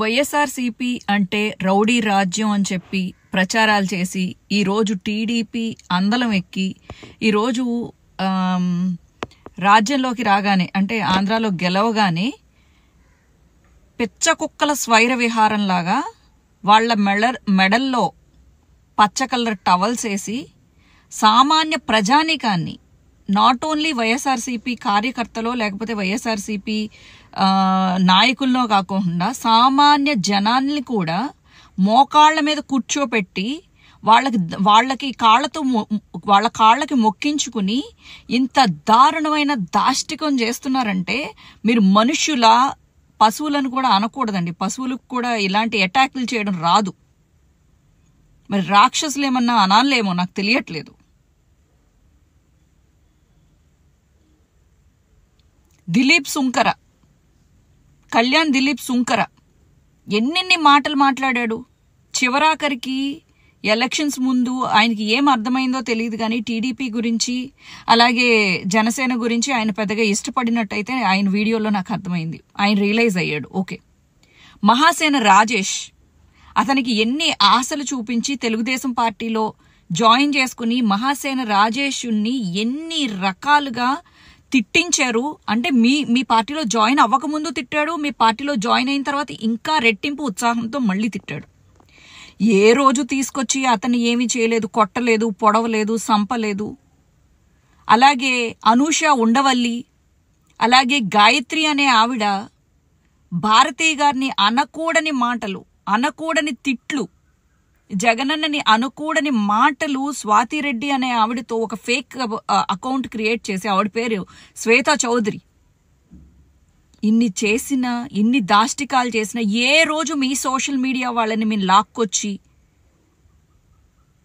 వైఎస్ఆర్సీపీ అంటే రౌడీ రాజ్యం అని చెప్పి ప్రచారాలు చేసి ఈరోజు టీడీపీ అందలం ఎక్కి ఈరోజు రాజ్యంలోకి రాగానే అంటే ఆంధ్రాలో గెలవగానే పిచ్చ కుక్కల స్వైర విహారంలాగా వాళ్ళ మెడల్లో పచ్చ కలర్ టవల్స్ వేసి సామాన్య ప్రజానీకాన్ని నాట్ ఓన్లీ వైఎస్ఆర్సీపీ కార్యకర్తలో లేకపోతే వైఎస్ఆర్సీపీ నాయకుల్లో కాకుండా సామాన్య జనాన్ని కూడా మోకాళ్ల మీద కూర్చోపెట్టి వాళ్ళకి వాళ్ళ కాళ్ళకి మొక్కించుకుని ఇంత దారుణమైన దాష్టికం చేస్తున్నారంటే మీరు మనుష్యుల పశువులను కూడా అనకూడదండి. పశువులకు కూడా ఇలాంటి అటాక్లు చేయడం రాదు. మరి రాక్షసులు ఏమన్నా అనాలేమో నాకు తెలియట్లేదు. దిలీప్ సుంకర, కళ్యాణ్ దిలీప్ సుంకర ఎన్నెన్ని మాటలు మాట్లాడాడు. చివరాఖరికి ఎలక్షన్స్ ముందు ఆయనకి ఏం అర్థమైందో తెలియదు కానీ టీడీపీ గురించి అలాగే జనసేన గురించి ఆయన పెద్దగా ఇష్టపడినట్టయితే ఆయన వీడియోలో నాకు అర్థమైంది. ఆయన రియలైజ్ అయ్యాడు. ఓకే, మహాసేన రాజేష్ అతనికి ఎన్ని ఆశలు చూపించి తెలుగుదేశం పార్టీలో జాయిన్ చేసుకుని మహాసేన రాజేష్ని ఎన్ని రకాలుగా తిట్టించారు అంటే మీ పార్టీలో జాయిన్ అవ్వకముందు తిట్టాడు, మీ పార్టీలో జాయిన్ అయిన తర్వాత ఇంకా రెట్టింపు ఉత్సాహంతో మళ్ళీ తిట్టాడు. ఏ రోజు తీసుకొచ్చి అతన్ని ఏమీ చేయలేదు, కొట్టలేదు, పొడవలేదు, సంపలేదు. అలాగే అనూష ఉండవల్లి, అలాగే గాయత్రి అనే ఆవిడ భారతీ గారిని అనకూడని మాటలు, అనకూడని తిట్లు, జగనన్నని అనుకూడని మాటలు స్వాతిరెడ్డి అనే ఆవిడతో ఒక ఫేక్ అకౌంట్ క్రియేట్ చేసి ఆవిడ పేరు శ్వేతా చౌదరి ఇన్ని చేసిన ఇన్ని దాష్టికాలు చేసిన ఏ రోజు మీ సోషల్ మీడియా వాళ్ళని మేము లాక్కొచ్చి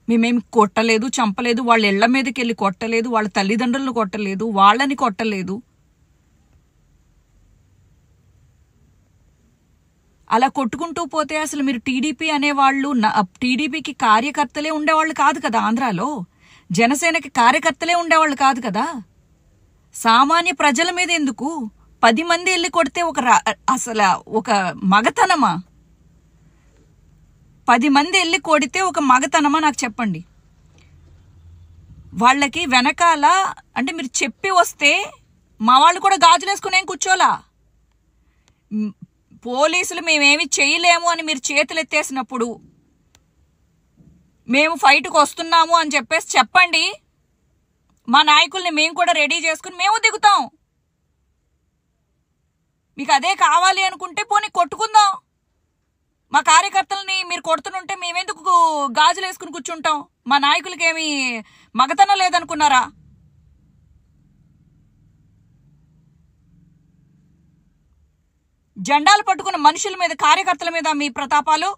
మేమేమి కొట్టలేదు, చంపలేదు, వాళ్ళ ఇళ్ల మీదకి వెళ్ళి కొట్టలేదు, వాళ్ళ తల్లిదండ్రులను కొట్టలేదు, వాళ్ళని కొట్టలేదు. అలా కొట్టుకుంటూ పోతే అసలు మీరు టీడీపీ అనేవాళ్ళు టీడీపీకి కార్యకర్తలే ఉండేవాళ్ళు కాదు కదా. ఆంధ్రాలో జనసేనకి కార్యకర్తలే ఉండేవాళ్ళు కాదు కదా. సామాన్య ప్రజల మీద ఎందుకు 10 మంది వెళ్ళి కొడితే అసలు ఒక మగతనమా? 10 మంది వెళ్ళి కొడితే ఒక మగతనమా నాకు చెప్పండి. వాళ్ళకి వెనకాల అంటే మీరు చెప్పి వస్తే మా వాళ్ళు కూడా గాజులేసుకుని ఏం కూర్చోలా. పోలీసులు మేమేమి చేయలేము అని మీరు చేతులు ఎత్తేసినప్పుడు మేము ఫైట్కి వస్తున్నాము అని చెప్పేసి చెప్పండి. మా నాయకుల్ని మేము కూడా రెడీ చేసుకుని మేము దిగుతాం. మీకు అదే కావాలి అనుకుంటే పోనీ కొట్టుకుందాం. మా కార్యకర్తలని మీరు కొడుతుంటే మేమెందుకు గాజులు వేసుకుని కూర్చుంటాం? మా నాయకులకి ఏమి మగతనం లేదనుకున్నారా? జెండాలు పట్టుకున్న మనుషుల మీద, కార్యకర్తల మీద మీ ప్రతాపాలు.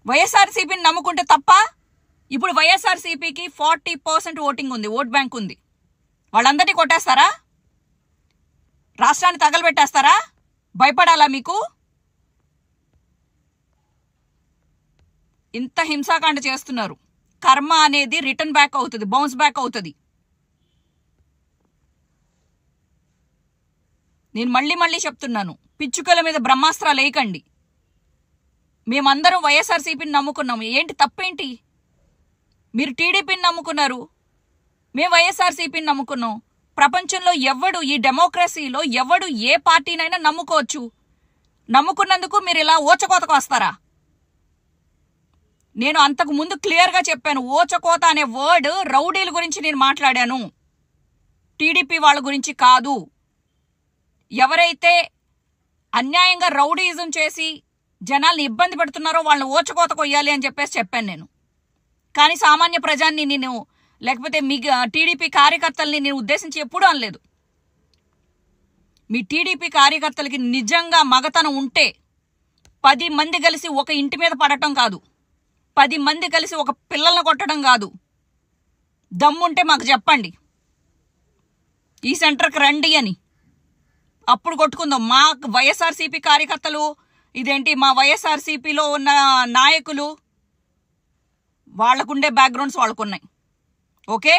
వైఎస్ఆర్సీపీని నమ్ముకుంటే తప్ప. ఇప్పుడు వైఎస్ఆర్సీపీకి 40% ఓటింగ్ ఉంది, ఓట్ బ్యాంక్ ఉంది. వాళ్ళందరినీ కొట్టేస్తారా? రాష్ట్రాన్ని తగలబెట్టేస్తారా? భయపడాలా మీకు? ఇంత హింసాకాండ చేస్తున్నారు. కర్మ అనేది రిటర్న్ బ్యాక్ అవుతుంది, బౌన్స్ బ్యాక్ అవుతుంది. నేను మళ్ళీ చెప్తున్నాను, పిచ్చుకల మీద బ్రహ్మాస్త్రాలు వేయకండి. మేమందరం వైఎస్ఆర్సీపీని నమ్ముకున్నాము. ఏంటి తప్పేంటి? మీరు టీడీపీని నమ్ముకున్నారు, మేము వైఎస్ఆర్సీపీని నమ్ముకున్నాం. ప్రపంచంలో ఎవడు, ఈ డెమోక్రసీలో ఎవడు ఏ పార్టీనైనా నమ్ముకోవచ్చు. నమ్ముకున్నందుకు మీరు ఇలా ఓచకోతకు వస్తారా? నేను అంతకు ముందు క్లియర్గా చెప్పాను. ఓచకోత అనే వర్డ్ రౌడీల గురించి నేను మాట్లాడాను, టీడీపీ వాళ్ళ గురించి కాదు. ఎవరైతే అన్యాయంగా రౌడీయిజం చేసి జనాల్ని ఇబ్బంది పెడుతున్నారో వాళ్ళని ఓచకోత కొయ్యాలి అని చెప్పాను నేను. కానీ సామాన్య ప్రజాన్ని నేను లేకపోతే మీ టీడీపీ కార్యకర్తల్ని నేను ఉద్దేశించి ఎప్పుడూ అనలేదు. మీ టీడీపీ కార్యకర్తలకి నిజంగా మగతనం ఉంటే 10 మంది కలిసి ఒక ఇంటి మీద పడటం కాదు, 10 మంది కలిసి ఒక పిల్లల్ని కొట్టడం కాదు. దమ్ముంటే మాకు చెప్పండి, ఈ సెంటర్కి రండి అని, అప్పుడు కొట్టుకుందాం. మా వైఎస్ఆర్సీపీ కార్యకర్తలు ఇదేంటి, మా వైఎస్ఆర్సీపీలో ఉన్న నాయకులు వాళ్ళకుండే బ్యాక్గ్రౌండ్స్ వాళ్ళకున్నాయి. ఓకే.